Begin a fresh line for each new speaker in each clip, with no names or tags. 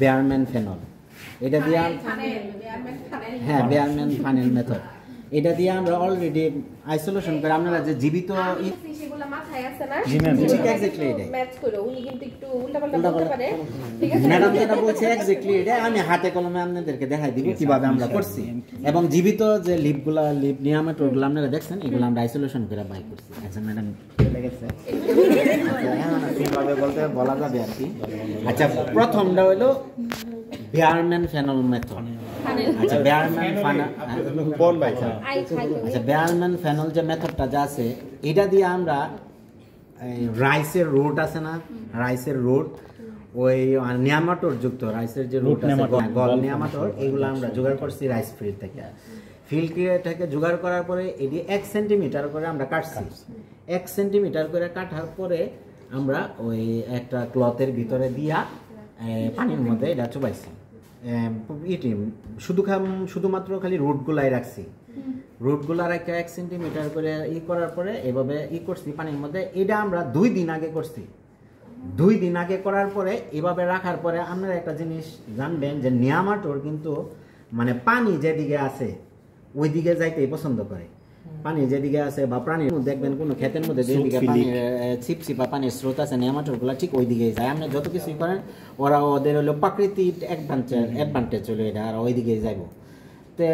বেয়ারম্যান phenol, এটা দিয়ে হ্যাঁ বেয়ারম্যান ফানেল মেথড, এটা দিয়ে আমরা অলরেডি আইসোলেশন করে আপনারা যে জীবিত
সেগুলো মাথায় আছে না
ঠিক এক্স্যাক্টলি এটা
ম্যাচ করো, উনি কিন্তু একটু উল্টাপাল্টা বলতে পারে, ঠিক আছে
ম্যাডাম যেটা বলছে এক্স্যাক্টলি এটা আমি হাতে কলমে আপনাদেরকে দেখাই দিব কিভাবে আমরা করছি, এবং জীবিত যে লিপগুলা লিপ নিয়ামেটরগুলো আপনারা দেখছেন এগুলো আমরা আইসোলেশন করে বাই করছি। আচ্ছা ম্যাডাম লেগেছে কিভাবে বলতে বলা যাবে আর কি। আচ্ছা প্রথমটা হলো বেয়ারম্যান ফেনল মেথড। আচ্ছা বেয়ারম্যান ফানেল কোন ভাই? আচ্ছা বেয়ারম্যান ফেনল যে মেথডটা যা আছে এটা দিয়ে আমরা রাইসের রুট আছে না, রাইসের রুট ওই নিয়ামাটোর যুক্ত রাইসের যে রুট আছে গল নিয়ামাটোর, এগুলো আমরা জোগাড় করছি রাইস ফিল্ড থেকে। ফিল্ড থেকে জোগাড় করার পরে এটি 1 সেন্টিমিটার করে আমরা কাটছি। 1 সেন্টিমিটার করে কাটার পরে আমরা ওই একটা ক্লথের ভিতরে দিয়া পানির মধ্যে এটা চুবাইছি। শুধুমাত্র খালি রুটগুলাই রাখছি, রুটগুলা রেখে 1 সেন্টিমিটার করে করার পরে এভাবে করছি পানির মধ্যে। এটা আমরা 2 দিন আগে করছি। 2 দিন আগে করার পরে এভাবে রাখার পরে আপনারা একটা জিনিস জানবেন যে নিয়ামাটোর কিন্তু মানে পানি যেদিকে আছে ওই দিকে যাইতেই পছন্দ করে। পানি যেদিকে আছে বা প্রাণীর দেখবেন কোনো ক্ষেতের মধ্যে যেদিকে পানির ছিপছিপা পানির স্রোত আছে নিয়ামাটোরগুলো ঠিক ওই দিকেই যায়। আপনি যত কিছুই করেন ওরা ওদের হলো প্রাকৃতিক অ্যাডভান্টেজ হলো এটা, আর ওই দিকেই যাইব। তো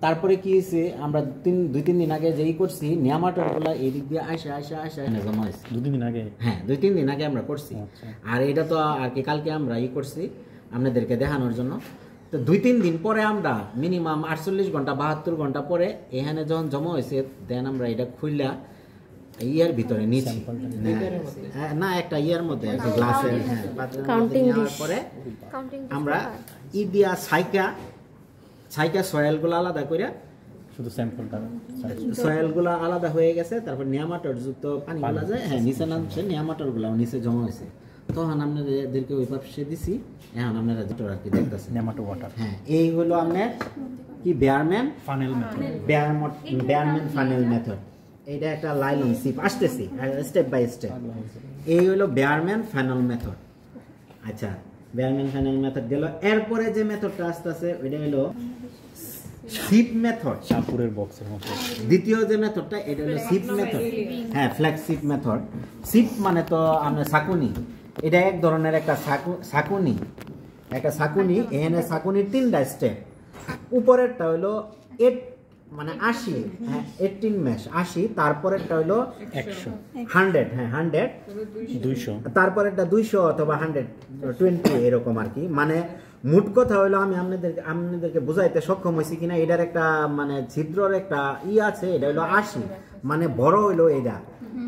তারপরে কি হয়েছে আমরা 2-3 দিন আগে যেই করছি নিয়ামাটোরগুলো এই দিক দিয়ে আসা এনে জমা হয়েছে 2-3 দিন আগে। হ্যাঁ 2-3 দিন আগে আমরা করছি। আর এটা তো আর কি কালকে আমরা করছি আপনাদেরকে দেখানোর জন্য। তো 2-3 দিন পরে আমরা মিনিমাম 48 ঘন্টা 72 ঘন্টা পরে এখানে যখন জমা হয়েছে দেন আমরা এটা খুললা ইয়ার ভিতরে নিচ্ছি না একটা ইয়ার মধ্যে একটা গ্লাসের পরে আমরা দিয়া ছাইকা সয়েলগুলো আলাদা করে শুধু স্যাম্পলটা সয়েলগুলো আলাদা হয়ে গেছে। তারপর নিয়ামাটোর যুক্ত পানিগুলো যায় হ্যাঁ নিচে নামছে, নিয়ামাটোরগুলো নিচে জমা হয়েছে। তখন আপনাদেরকে ওই পাশে দিছি, এখন আপনারা যেটা আর কি দেখতেছেন নেমাটো ওয়াটার। হ্যাঁ এই হলো আপনার কি বেয়ারম্যান ফানেল মেথড, বেয়ারম্যান ফানেল মেথড। এটা একটা লাইলন সিপ আসতেছি স্টেপ বাই স্টেপ। এই হলো বেয়ারম্যান ফানেল মেথড। আচ্ছা বেয়ারম্যান ফানেল মেথড গেল। এরপরে যে মেথডটা আসতেছে ওইটা হলো সিপ মেথড, সাপুরের বক্সের মতো। দ্বিতীয় যে মেথডটা এটা হলো সিপ মেথড। হ্যাঁ ফ্ল্যাক্স সিপ মেথড। সিপ মানে তো আমরা ছাকুনি, এটা এক ধরনের একটা ছাকুনি, এখানে ছাকুনির 3টা স্টেপ। উপরেরটা হলো 80 হ্যাঁ 18 মেশ 80, তারপরেরটা হলো 100 হ্যাঁ 100 200, তারপরেরটা 200 অথবা 120 এরকম আর কি। মানে মোট কথা হলো আমি আপনাদেরকে বুঝাইতে সক্ষম হয়েছি কিনা, এটার একটা মানে ছিদ্রর একটা আছে, এটা হলো 80 মানে বড় হইলো এটা,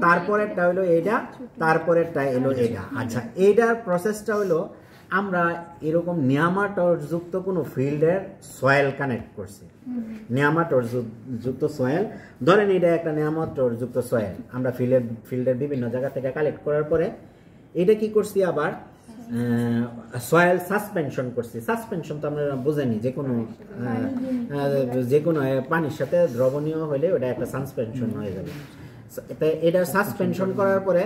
তারপরেরটা হলো এটা, তারপরেরটা হলো এটা। আচ্ছা এইটার প্রসেসটা হলো আমরা এরকম নিয়ামাটোর যুক্ত কোনো ফিল্ডের সয়েল কানেক্ট করছি। নিয়ামাটোর যুক্ত সয়েল ধরেন এটা একটা নিয়ামাটোর যুক্ত সয়েল আমরা ফিল্ডের বিভিন্ন জায়গা থেকে কালেক্ট করার পরে এটা কি করছি আবার সয়েল সাসপেনশন করছি। সাসপেনশন তো আমরা বুঝেনি, যে কোনো পানির সাথে দ্রবণীয় হলে ওটা একটা সাসপেনশন হয়ে যাবে। এটা সাসপেনশন করার পরে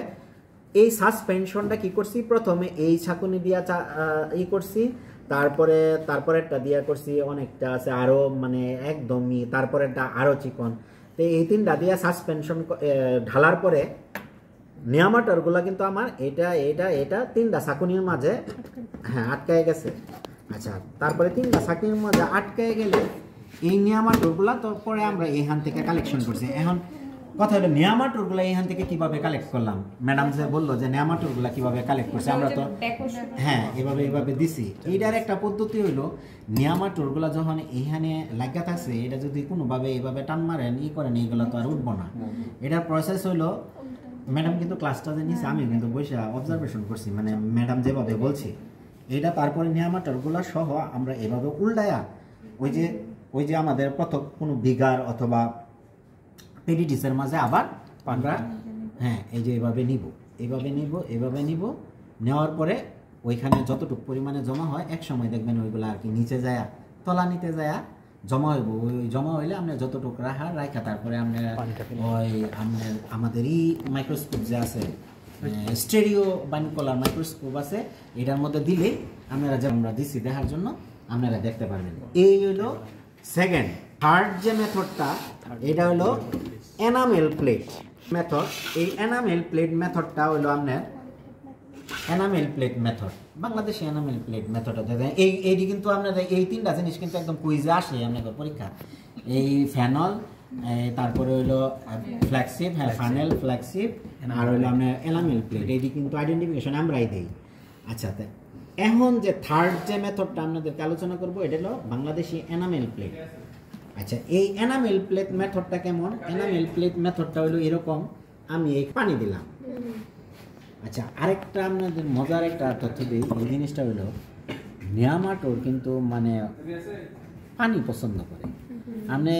এই সাসপেনশনটা কি করছি প্রথমে এই ছাকুনি দিয়া করছি, তারপরেরটা দিয়া করছি অনেকটা আছে আরো মানে একদমই, তারপরেরটা আরো চিকন। তো এই 3টা দিয়া সাসপেনশন ঢালার পরে নিয়ামাটোরগুলা কিন্তু আমার এটা 3টা ছাকুনির মাঝে হ্যাঁ আটকায় গেছে। আচ্ছা তারপরে 3টা ছাকুনির মাঝে আটকায় গেলে এই নিয়ামাটোরগুলা তো পরে আমরা এইখান থেকে কালেকশন করছি। এখন কথা হলো নিয়ামাটোরগুলা এইখান থেকে কিভাবে কালেক্ট করলাম, ম্যাডাম যে বললো যে নিয়ামাটোরগুলা কিভাবে কালেক্ট করছে আমরা তো হ্যাঁ এভাবে দিছি। এইটার একটা পদ্ধতি হইলো নিয়ামাটোরগুলা যখন এইখানে লাগা থাকছে এটা যদি কোনোভাবে এইভাবে টান মারেন করেন এইগুলা তো আর উঠবো না। এটার প্রসেস হইলো ম্যাডাম কিন্তু ক্লাসটা যে নিছে আমি কিন্তু বসে অবজারভেশন করছি, মানে ম্যাডাম যেভাবে বলছি এটা। তারপরে নিয়ামাটোরগুলা সহ আমরা এভাবে উল্টায়া ওই যে আমাদের প্রথম কোনো বিগার অথবা পেডিটিসের মাঝে আবার আমরা হ্যাঁ এই যে এভাবে নিব, নেওয়ার পরে ওইখানে যতটুকু পরিমাণে জমা হয় এক সময় দেখবেন ওইগুলো আর কি নিচে যায় তলা নিতে যায় জমা হইব। ওই জমা হইলে আমরা যতটুকু রাখা তারপরে আমরা ওই আমাদের মাইক্রোস্কোপ যে আছে স্টেরিও বাইনোকুলার মাইক্রোস্কোপ আছে, এটার মধ্যে দিলেই আপনারা যে আমরা দিছি দেখার জন্য আপনারা দেখতে পারবেন। এই হলো সেকেন্ড। থার্ড যে মেথডটা এটা হলো এনামেল প্লেট মেথড। এই এনামেল প্লেট মেথডটা হলো আপনার এনামেল প্লেট মেথড, বাংলাদেশে এনামেল প্লেট মেথড। এইটি কিন্তু আপনাদের এই তিনটা জিনিস কিন্তু একদম কুইজে আসে আপনাদের পরীক্ষা। এই ফ্যানল, তারপরে হইলো ফ্ল্যাগশিপ, হ্যাঁ ফানেল ফ্ল্যাগশিপ, আর হইলো আপনার এনামেল প্লেট। এইটি কিন্তু আইডেন্টিফিকেশন আমরাই দিই। আচ্ছা, এখন যে থার্ড যে মেথডটা আপনাদেরকে আলোচনা করবো এটা হলো বাংলাদেশি এনামেল প্লেট। আচ্ছা, এই এনামেল প্লেট মেথডটা কেমন? এনামেল প্লেট মেথডটা হলো এরকম, আমি এই পানি দিলাম। আচ্ছা, আরেকটা আপনাদের মজার একটা তথ্য দিই। এই জিনিসটা হলো নেমাটোড কিন্তু মানে পানি পছন্দ করে। আপনি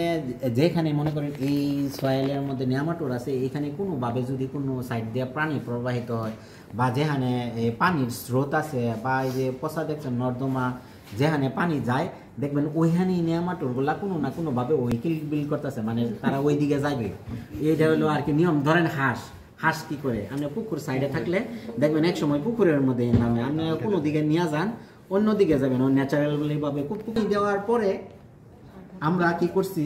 যেখানে মনে করেন এই সয়েলের মধ্যে নেমাটোড আছে, এখানে কোনোভাবে যদি কোনো সাইড দিয়ে পানি প্রবাহিত হয় বা যেখানে পানির স্রোত আছে বা এই যে পচা দেখছেন নর্দমা যেখানে পানি যায়, দেখবেন ওইখানেই নেমাটোডগুলা কোনো না কোনোভাবে ওই কিলবিল করতেছে, মানে তারা ওই দিকে যাবে। এইটা হলো আর কি নিয়ম। ধরেন হাঁস কি করে, আপনি পুকুর সাইডে থাকলে দেখবেন এক সময় পুকুরের মধ্যে নামে, আপনি কোনো দিকে নিয়ে যান অন্য দিকে যাবেন, ও ন্যাচারালি ভাবে পুকুর দেওয়ার পরে আমরা কি করছি,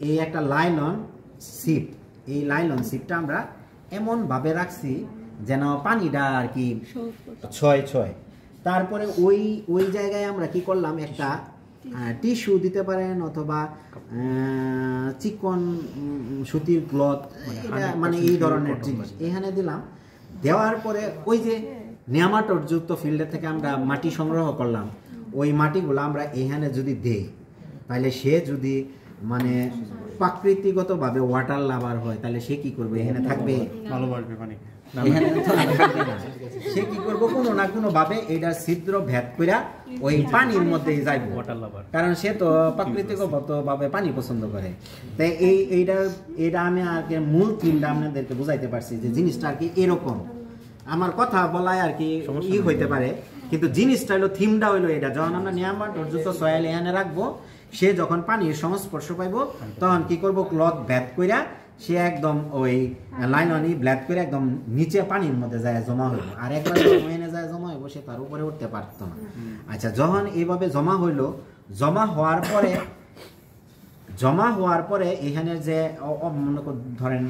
এই একটা লাইলন সিপ, এই লাইলন সিপটা আমরা এমন ভাবে রাখছি যেন পানিটা আর কি ছয়। তারপরে ওই জায়গায় আমরা কি করলাম, একটা টিস্যু দিতে পারেন অথবা চিকন সুতির ক্লথ, মানে এই ধরনের জিনিস এখানে দিলাম। দেওয়ার পরে ওই যে নেমাটোড যুক্ত ফিল্ডের থেকে আমরা মাটি সংগ্রহ করলাম, ওই মাটিগুলো আমরা এখানে যদি দেই, তাহলে সে যদি মানে প্রাকৃতিকগতভাবে ওয়াটার লাভার হয়, তাহলে সে কি করবে, এখানে থাকবে, ভালোবাসবে পানি, সে কি করবো কোনো না কোনো ভাবে এইটার ছিদ্র ভেদ করে ওই পানির মধ্যে যাইব, কারণ সে তো প্রাকৃতিকগত ভাবে পানি পছন্দ করে। তাই এইটা আমি আর কি মূল থিমটা আপনাদেরকে বুঝাইতে পারছি যে জিনিসটা আর কি এরকম। আমার কথা বলায় আর কি হইতে পারে, কিন্তু জিনিসটা হলো থিমটা হইলো এটা। যখন আমরা নেমাটোড যুক্ত সয়েল এখানে রাখবো, সে যখন পানির সংস্পর্শ পাইব তখন কি করব, ক্লথ ভেদ কইরা সে একদম ওই লাইননি ব্ল্যাক করে একদম নিচে পানির মধ্যে যায় জমা হইব। আর একবার এনে যায় জমা হইব, সে তার উপরে উঠতে পারতো না। আচ্ছা, যখন এইভাবে জমা হইলো, জমা হওয়ার পরে এখানে যে মনে ধরেন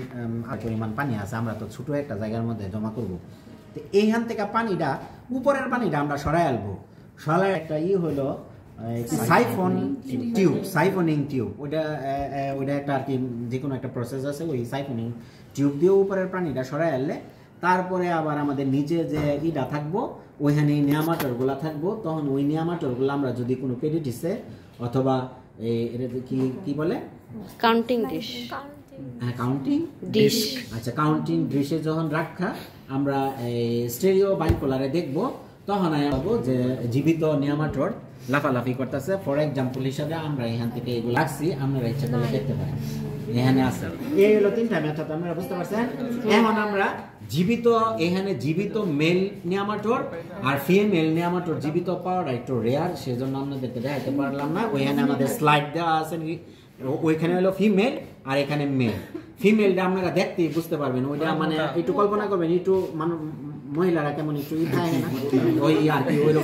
পরিমাণ পানি আছে, আমরা তো ছোট একটা জায়গার মধ্যে জমা করব, তো এইখান থেকে পানিটা উপরের পানিটা আমরা সরাই আনবো। সরাই একটা হইলো সাইফনিং টিউব, ওইটা একটা আর কি যে কোনো একটা প্রসেস আছে, ওই সাইফনিং টিউব দিয়ে উপরের পানিটা সরাই আনলে তারপরে আবার আমাদের নিচে যে ইটা থাকবো ওইখানে নেমাটোডগুলা থাকবো। তখন ওই নেমাটোডগুলো আমরা যদি কোনো পেডিটিসে অথবা কি বলে
কাউন্টিং ডিশ,
কাউন্টিং ডিশ, আচ্ছা কাউন্টিং ডিশে যখন রাখা আমরা স্টেরিও বাইনোকুলারে দেখবো, তখন পাবো যে জীবিত নেমাটোড লাফালাফি করতেছে। ফর এক্সাম্পল হিসাবে আমরা এখান থেকে এগুলো রাখছি, আপনারা ইচ্ছা করলে দেখতে পারেন এখানে আছে। এই হলো তিনটা মেথড, আপনারা বুঝতে পারছেন। এখন আমরা এখানে জীবিত মেল নেমাটোড আর ফিমেল নেমাটোড জীবিত পাওয়াটা একটু রেয়ার, সেজন্য আপনাদেরকে দেখাতে পারলাম না। ওইখানে আমাদের স্লাইড দেওয়া আছে, ওইখানে হলো ফিমেল আর এখানে মেল। ফিমেলটা আপনারা দেখতেই বুঝতে পারবেন, ওইটা মানে একটু কল্পনা করবেন, একটু মহিলারা কেমন একটু ওই আর কি ওই